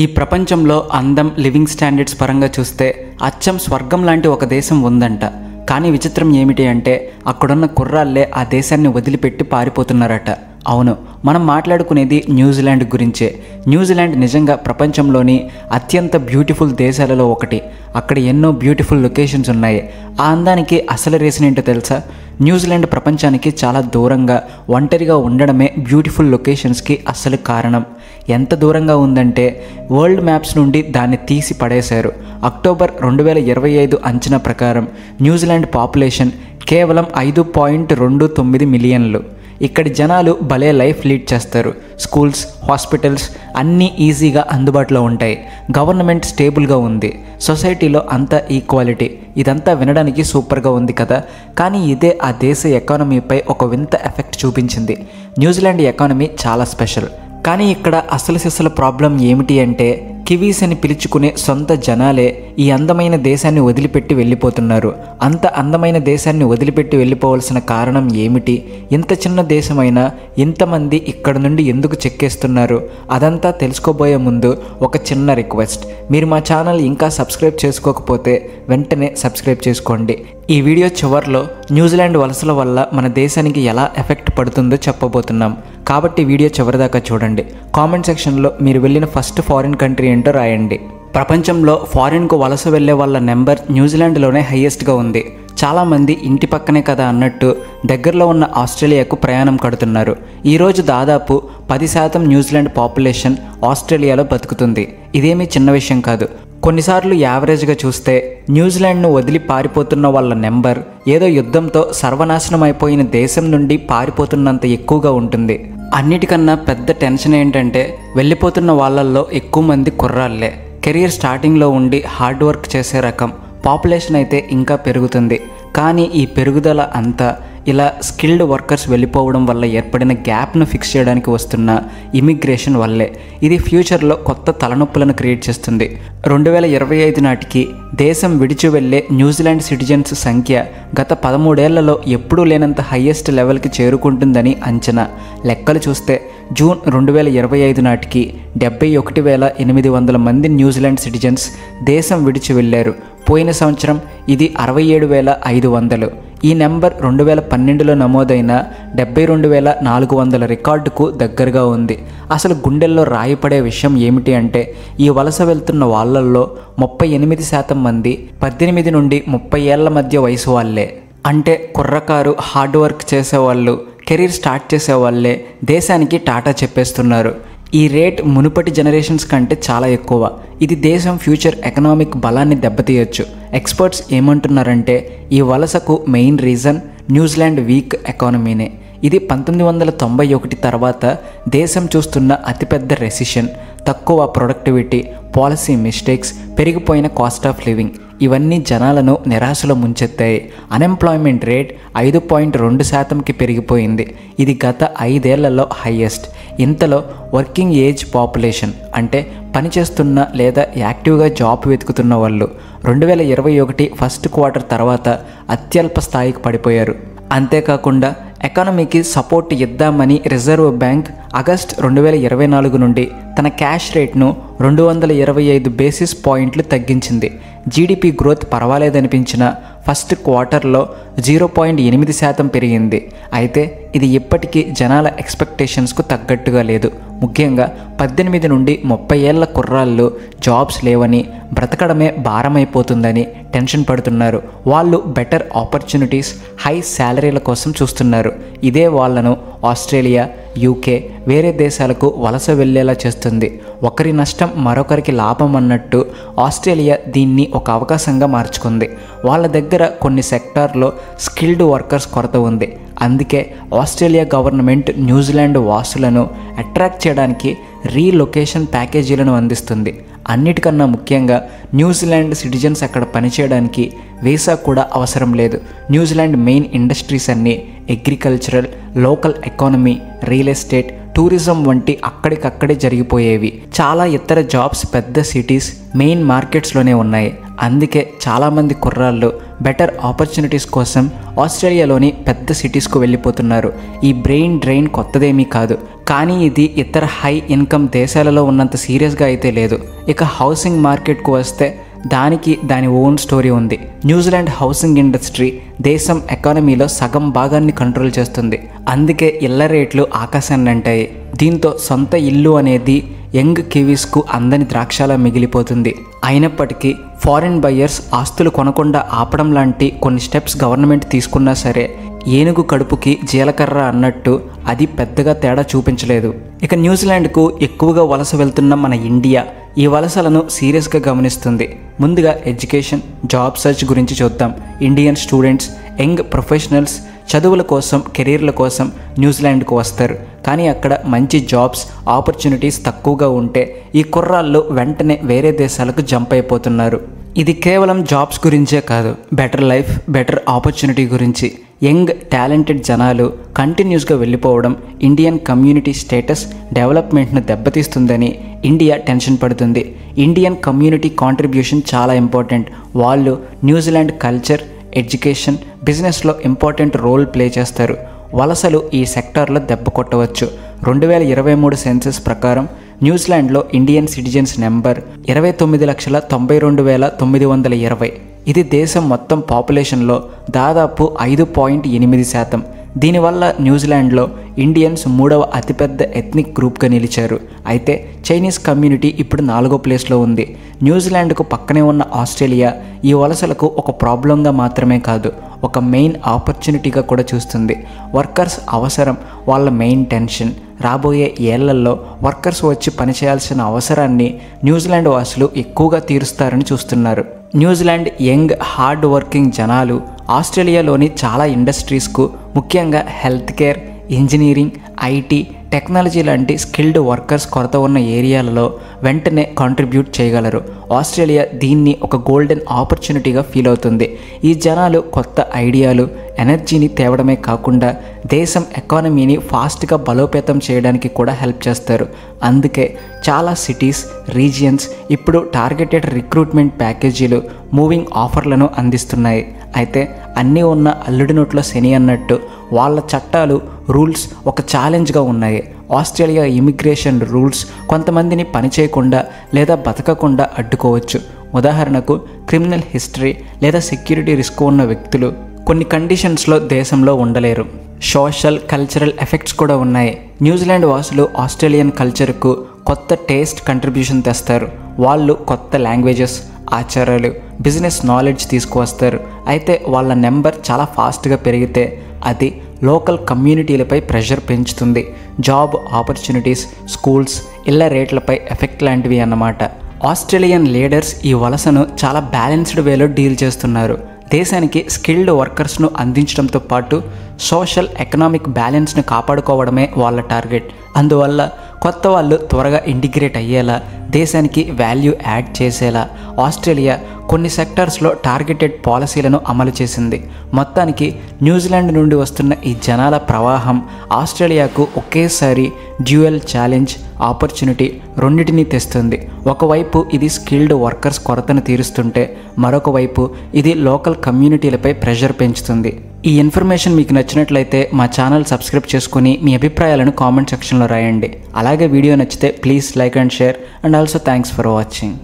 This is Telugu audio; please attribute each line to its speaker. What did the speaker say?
Speaker 1: ఈ ప్రపంచంలో అందం, లివింగ్ స్టాండర్డ్స్ పరంగా చూస్తే అచ్చం స్వర్గం లాంటి ఒక దేశం ఉందంట. కానీ విచిత్రం ఏమిటి అంటే అక్కడున్న కుర్రాళ్ళే ఆ దేశాన్ని వదిలిపెట్టి పారిపోతున్నారట. అవును, మనం మాట్లాడుకునేది న్యూజిలాండ్ గురించే. న్యూజిలాండ్ నిజంగా ప్రపంచంలోని అత్యంత బ్యూటిఫుల్ దేశాలలో ఒకటి. అక్కడ ఎన్నో బ్యూటిఫుల్ లొకేషన్స్ ఉన్నాయి. ఆ అందానికి అసలు రీజన్ ఏంటో తెలుసా? న్యూజిలాండ్ ప్రపంచానికి చాలా దూరంగా ఒంటరిగా ఉండడమే బ్యూటిఫుల్ లొకేషన్స్కి అసలు కారణం. ఎంత దూరంగా ఉందంటే వరల్డ్ మ్యాప్స్ నుండి దాన్ని తీసి పడేశారు. అక్టోబర్ 2025 అంచనా ప్రకారం న్యూజిలాండ్ పాపులేషన్ కేవలం 5.29 మిలియన్లు. ఇక్కడి జనాలు భలే లైఫ్ లీడ్ చేస్తారు. స్కూల్స్, హాస్పిటల్స్ అన్నీ ఈజీగా అందుబాటులో ఉంటాయి. గవర్నమెంట్ స్టేబుల్గా ఉంది. సొసైటీలో అంతా ఈక్వాలిటీ. ఇదంతా వినడానికి సూపర్గా ఉంది కదా. కానీ ఇదే ఆ దేశ ఎకానమీపై ఒక వింత ఎఫెక్ట్ చూపించింది. న్యూజిలాండ్ ఎకానమీ చాలా స్పెషల్. కానీ ఇక్కడ అసలు ప్రాబ్లం ఏమిటి అంటే కివీస్ అని పిలుచుకునే సొంత జనాలే ఈ అందమైన దేశాన్ని వదిలిపెట్టి వెళ్ళిపోతున్నారు. అంత అందమైన దేశాన్ని వదిలిపెట్టి వెళ్ళిపోవాల్సిన కారణం ఏమిటి? ఇంత చిన్న దేశమైనా ఇంతమంది ఇక్కడ నుండి ఎందుకు చెక్కేస్తున్నారు? అదంతా తెలుసుకోబోయే ముందు ఒక చిన్న రిక్వెస్ట్. మీరు మా ఛానల్ ఇంకా సబ్స్క్రైబ్ చేసుకోకపోతే వెంటనే సబ్స్క్రైబ్ చేసుకోండి. ఈ వీడియో చివరిలో న్యూజిలాండ్ వలసల వల్ల మన దేశానికి ఎలా ఎఫెక్ట్ పడుతుందో చెప్పబోతున్నాం. కాబట్టి వీడియో చివరిదాకా చూడండి. కామెంట్ సెక్షన్లో మీరు వెళ్ళిన ఫస్ట్ ఫారిన్ కంట్రీ ఏంటో రాయండి. ప్రపంచంలో ఫారిన్కు వలస వెళ్ళే వాళ్ళ నెంబర్ న్యూజిలాండ్లోనే హైయెస్ట్గా ఉంది. చాలామంది ఇంటి పక్కనే కదా అన్నట్టు దగ్గరలో ఉన్న ఆస్ట్రేలియాకు ప్రయాణం కడుతున్నారు. ఈరోజు దాదాపు 10% న్యూజిలాండ్ పాపులేషన్ ఆస్ట్రేలియాలో బతుకుతుంది. ఇదేమీ చిన్న విషయం కాదు. కొన్నిసార్లు యావరేజ్గా చూస్తే న్యూజిలాండ్ను వదిలి పారిపోతున్న వాళ్ళ నెంబర్ ఏదో యుద్ధంతో సర్వనాశనం అయిపోయిన దేశం నుండి పారిపోతున్నంత ఎక్కువగా ఉంటుంది. అన్నిటికన్నా పెద్ద టెన్షన్ ఏంటంటే వెళ్ళిపోతున్న వాళ్ళల్లో ఎక్కువ మంది కుర్రాళ్ళే. కెరీర్ స్టార్టింగ్లో ఉండి హార్డ్ వర్క్ చేసే రకం. పాపులేషన్ అయితే ఇంకా పెరుగుతుంది. కానీ ఈ పెరుగుదల అంతా ఇలా స్కిల్డ్ వర్కర్స్ వెళ్ళిపోవడం వల్ల ఏర్పడిన గ్యాప్ను ఫిక్స్ చేయడానికి వస్తున్న ఇమిగ్రేషన్ వల్లే. ఇది ఫ్యూచర్లో కొత్త తలనొప్పులను క్రియేట్ చేస్తుంది. 2025 నాటికి దేశం విడిచి వెళ్ళే న్యూజిలాండ్ సిటిజన్స్ సంఖ్య గత 13 ఏళ్లలో ఎప్పుడూ లేనంత హయ్యెస్ట్ లెవెల్కి చేరుకుంటుందని అంచనా. లెక్కలు చూస్తే జూన్ 2025 నాటికి 71,800 మంది న్యూజిలాండ్ సిటిజన్స్ దేశం విడిచి వెళ్ళారు. పోయిన సంవత్సరం ఇది 67,500. ఈ నెంబర్ 2012లో నమోదైన 72,400 రికార్డుకు దగ్గరగా ఉంది. అసలు గుండెల్లో రాయిపడే విషయం ఏమిటి అంటే ఈ వలస వెళ్తున్న వాళ్ళల్లో 38% మంది 18 నుండి 30 ఏళ్ల మధ్య వయసు వాళ్ళే. అంటే కుర్రకారు, హార్డ్ వర్క్ చేసేవాళ్ళు, కెరీర్ స్టార్ట్ చేసేవాళ్ళే దేశానికి టాటా చెప్పేస్తున్నారు. ఈ రేట్ మునుపటి జనరేషన్స్ కంటే చాలా ఎక్కువ. ఇది దేశం ఫ్యూచర్ ఎకనామిక్ బలాన్ని దెబ్బతీయొచ్చు. ఎక్స్పర్ట్స్ ఏమంటున్నారంటే ఈ వలసకు మెయిన్ రీజన్ న్యూజిలాండ్ వీక్ ఎకానమీనే. ఇది 1991 తర్వాత దేశం చూస్తున్న అతిపెద్ద రెసిషన్, తక్కువ ప్రొడక్టివిటీ, పాలసీ మిస్టేక్స్, పెరిగిపోయిన కాస్ట్ ఆఫ్ లివింగ్ ఇవన్నీ జనాలను నిరాశలో ముంచెత్తాయి. అన్ఎంప్లాయ్మెంట్ రేట్ 5.2%కి పెరిగిపోయింది. ఇది గత 5 ఏళ్లలో హైయెస్ట్. ఇంతలో వర్కింగ్ ఏజ్ పాపులేషన్ అంటే పనిచేస్తున్న లేదా యాక్టివ్గా జాబ్ వెతుకుతున్న వాళ్ళు 2021 ఫస్ట్ క్వార్టర్ తర్వాత అత్యల్ప స్థాయికి పడిపోయారు. అంతేకాకుండా ఎకానమీకి సపోర్ట్ ఇద్దామని రిజర్వ్ బ్యాంక్ ఆగస్ట్ 2024 నుండి తన క్యాష్ రేట్ను 225 బేసిస్ పాయింట్లు తగ్గించింది. జీడిపి గ్రోత్ పర్వాలేదనిపించిన ఫస్ట్ క్వార్టర్లో 0.8% పెరిగింది. అయితే ఇది ఇప్పటికీ జనాల ఎక్స్పెక్టేషన్స్కు తగ్గట్టుగా లేదు. ముఖ్యంగా 18 నుండి 30 ఏళ్ల కుర్రాళ్ళు జాబ్స్ లేవని, బ్రతకడమే భారమైపోతుందని టెన్షన్ పడుతున్నారు. వాళ్ళు బెటర్ ఆపర్చునిటీస్, హై శాలరీల కోసం చూస్తున్నారు. ఇదే వాళ్ళను ఆస్ట్రేలియా, యూకే, వేరే దేశాలకు వలస వెళ్ళేలా చేస్తుంది. ఒకరి నష్టం మరొకరికి లాభం అన్నట్టు ఆస్ట్రేలియా దీన్ని ఒక అవకాశంగా మార్చుకుంది. వాళ్ళ దగ్గర కొన్ని సెక్టార్లో స్కిల్డ్ వర్కర్స్ కొరత ఉంది. అందుకే ఆస్ట్రేలియా గవర్నమెంట్ న్యూజిలాండ్ వాసులను అట్రాక్ట్ చేయడానికి రీలొకేషన్ ప్యాకేజీలను అందిస్తుంది. అన్నిటికన్నా ముఖ్యంగా న్యూజిలాండ్ సిటిజన్స్ అక్కడ పనిచేయడానికి వీసా కూడా అవసరం లేదు. న్యూజిలాండ్ మెయిన్ ఇండస్ట్రీస్ అన్నీ agricultural, local economy, real estate, tourism వంటి అక్కడికక్కడే జరిగిపోయేవి. చాలా ఇతర జాబ్స్ పెద్ద సిటీస్, మెయిన్ మార్కెట్స్లోనే ఉన్నాయి. అందుకే చాలామంది కుర్రాళ్ళు బెటర్ ఆపర్చునిటీస్ కోసం ఆస్ట్రేలియాలోని పెద్ద సిటీస్కు వెళ్ళిపోతున్నారు. ఈ బ్రెయిన్ డ్రైన్ కొత్తదేమీ కాదు, కానీ ఇది ఇతర హై ఇన్కమ్ దేశాలలో ఉన్నంత సీరియస్గా అయితే లేదు. ఇక హౌసింగ్ మార్కెట్కు వస్తే దానికి దాని ఓన్ స్టోరీ ఉంది. న్యూజిలాండ్ హౌసింగ్ ఇండస్ట్రీ దేశం ఎకానమీలో సగం భాగాన్ని కంట్రోల్ చేస్తుంది. అందుకే ఇళ్ల రేట్లు ఆకాశాన్ని అంటాయి. దీంతో సొంత ఇల్లు అనేది యంగ్ కివీస్కు అందని ద్రాక్షలా మిగిలిపోతుంది. అయినప్పటికీ ఫారిన్ బయ్యర్స్ ఆస్తులు కొనకుండా ఆపడం లాంటి కొన్ని స్టెప్స్ గవర్నమెంట్ తీసుకున్నా సరే ఏనుగు కడుపుకి జీలకర్ర అన్నట్టు అది పెద్దగా తేడా చూపించలేదు. ఇక న్యూజిలాండ్కు ఎక్కువగా వలస వెళ్తున్న మన ఇండియా ఈ వలసలను సీరియస్గా గమనిస్తుంది. ముందుగా ఎడ్యుకేషన్, జాబ్ సర్చ్ గురించి చూద్దాం. ఇండియన్ స్టూడెంట్స్, యంగ్ ప్రొఫెషనల్స్ చదువుల కోసం, కెరీర్ల కోసం న్యూజిలాండ్కు వస్తారు. కానీ అక్కడ మంచి జాబ్స్ ఆపర్చునిటీస్ తక్కువగా ఉంటే ఈ కుర్రాళ్ళు వెంటనే వేరే దేశాలకు జంప్ అయిపోతున్నారు. ఇది కేవలం జాబ్స్ గురించే కాదు, బెటర్ లైఫ్, బెటర్ ఆపర్చునిటీ గురించి. యంగ్ టాలెంటెడ్ జనాలు కంటిన్యూస్గా వెళ్ళిపోవడం ఇండియన్ కమ్యూనిటీ స్టేటస్ డెవలప్మెంట్ను దెబ్బతీస్తుందని ఇండియా టెన్షన్ పడుతుంది. ఇండియన్ కమ్యూనిటీ కాంట్రిబ్యూషన్ చాలా ఇంపార్టెంట్. వాళ్ళు న్యూజిలాండ్ కల్చర్, ఎడ్యుకేషన్, బిజినెస్లో ఇంపార్టెంట్ రోల్ ప్లే చేస్తారు. వలసలు ఈ సెక్టార్లో దెబ్బ కొట్టవచ్చు. 2023 సెన్సస్ ప్రకారం న్యూజిలాండ్లో ఇండియన్ సిటిజన్స్ నెంబర్ 29,92,920. ఇది దేశం మొత్తం పాపులేషన్లో దాదాపు 5.8%. దీనివల్ల న్యూజిలాండ్లో ఇండియన్స్ 3వ అతిపెద్ద ఎథ్నిక్ గ్రూప్గా నిలిచారు. అయితే చైనీస్ కమ్యూనిటీ ఇప్పుడు 4వ ప్లేస్లో ఉంది. న్యూజిలాండ్కు పక్కనే ఉన్న ఆస్ట్రేలియా ఈ వలసలకు ఒక ప్రాబ్లంగా మాత్రమే కాదు, ఒక మెయిన్ ఆపర్చునిటీగా కూడా చూస్తుంది. వర్కర్స్ అవసరం వాళ్ళ మెయిన్ టెన్షన్. రాబోయే ఏళ్లలో వర్కర్స్ వచ్చి పనిచేయాల్సిన అవసరాన్ని న్యూజిలాండ్ వాసులు ఎక్కువగా తీరుస్తారని చూస్తున్నారు. న్యూజిలాండ్ యంగ్ హార్డ్ వర్కింగ్ జనాలు ఆస్ట్రేలియాలోని చాలా ఇండస్ట్రీస్కు, ముఖ్యంగా health care, engineering, IT, technology లాంటి స్కిల్డ్ వర్కర్స్ కొరత ఉన్న ఏరియాలలో వెంటనే కాంట్రిబ్యూట్ చేయగలరు. ఆస్ట్రేలియా దీన్ని ఒక గోల్డెన్ ఆపర్చునిటీగా ఫీల్ అవుతుంది. ఈ జనాలు కొత్త ఐడియాలు, ఎనర్జీని తేవడమే కాకుండా దేశం ఎకానమీని ఫాస్ట్గా బలోపేతం చేయడానికి కూడా హెల్ప్ చేస్తారు. అందుకే చాలా సిటీస్, రీజియన్స్ ఇప్పుడు టార్గెటెడ్ రిక్రూట్మెంట్ ప్యాకేజీలు, మూవింగ్ ఆఫర్లను అందిస్తున్నాయి. అయితే అన్నీ ఉన్న అల్లుడి నోట్లో శని అన్నట్టు వాళ్ళ చట్టాలు, రూల్స్ ఒక ఛాలెంజ్గా ఉన్నాయి. ఆస్ట్రేలియా ఇమిగ్రేషన్ రూల్స్ కొంతమందిని పనిచేయకుండా లేదా బతకకుండా అడ్డుకోవచ్చు. ఉదాహరణకు క్రిమినల్ హిస్టరీ లేదా సెక్యూరిటీ రిస్క్ ఉన్న వ్యక్తులు కొన్ని కండిషన్స్లో దేశంలో ఉండలేరు. సోషల్, కల్చరల్ ఎఫెక్ట్స్ కూడా ఉన్నాయి. న్యూజిలాండ్ వాసులు ఆస్ట్రేలియన్ కల్చర్కు కొత్త టేస్ట్ కంట్రిబ్యూషన్ తెస్తారు. వాళ్ళు కొత్త లాంగ్వేజెస్, ఆచారాలు, బిజినెస్ నాలెడ్జ్ తీసుకువస్తారు. అయితే వాళ్ళ నెంబర్ చాలా ఫాస్ట్గా పెరిగితే అది లోకల్ కమ్యూనిటీలపై ప్రెషర్ పెంచుతుంది. జాబ్ ఆపర్చునిటీస్, స్కూల్స్, ఇళ్ల రేట్లపై ఎఫెక్ట్ లాంటివి అన్నమాట. ఆస్ట్రేలియన్ లీడర్స్ ఈ వలసను చాలా బ్యాలెన్స్డ్ వేలో డీల్ చేస్తున్నారు. దేశానికి స్కిల్డ్ వర్కర్స్ను అందించడంతో పాటు సోషల్, ఎకనామిక్ బ్యాలెన్స్ను కాపాడుకోవడమే వాళ్ళ టార్గెట్. అందువల్ల కొత్త వాళ్ళు త్వరగా ఇంటిగ్రేట్ అయ్యేలా, దేశానికి వాల్యూ యాడ్ చేసేలా ఆస్ట్రేలియా కొన్ని సెక్టార్స్లో టార్గెటెడ్ పాలసీలను అమలు చేసింది. మొత్తానికి న్యూజిలాండ్ నుండి వస్తున్న ఈ జనాల ప్రవాహం ఆస్ట్రేలియాకు ఒకేసారి డ్యూయల్ ఛాలెంజ్, ఆపర్చునిటీ రెండింటినీ తెస్తుంది. ఒకవైపు ఇది స్కిల్డ్ వర్కర్స్ కొరతను తీరుస్తుంటే మరొక వైపు ఇది లోకల్ కమ్యూనిటీలపై ప్రెషర్ పెంచుతుంది. ఈ ఇన్ఫర్మేషన్ మీకు నచ్చినట్లయితే మా ఛానల్ సబ్స్క్రైబ్ చేసుకుని మీ అభిప్రాయాలను కామెంట్ సెక్షన్లో రాయండి. అలాగే వీడియో నచ్చితే please like and share, and also thanks for watching.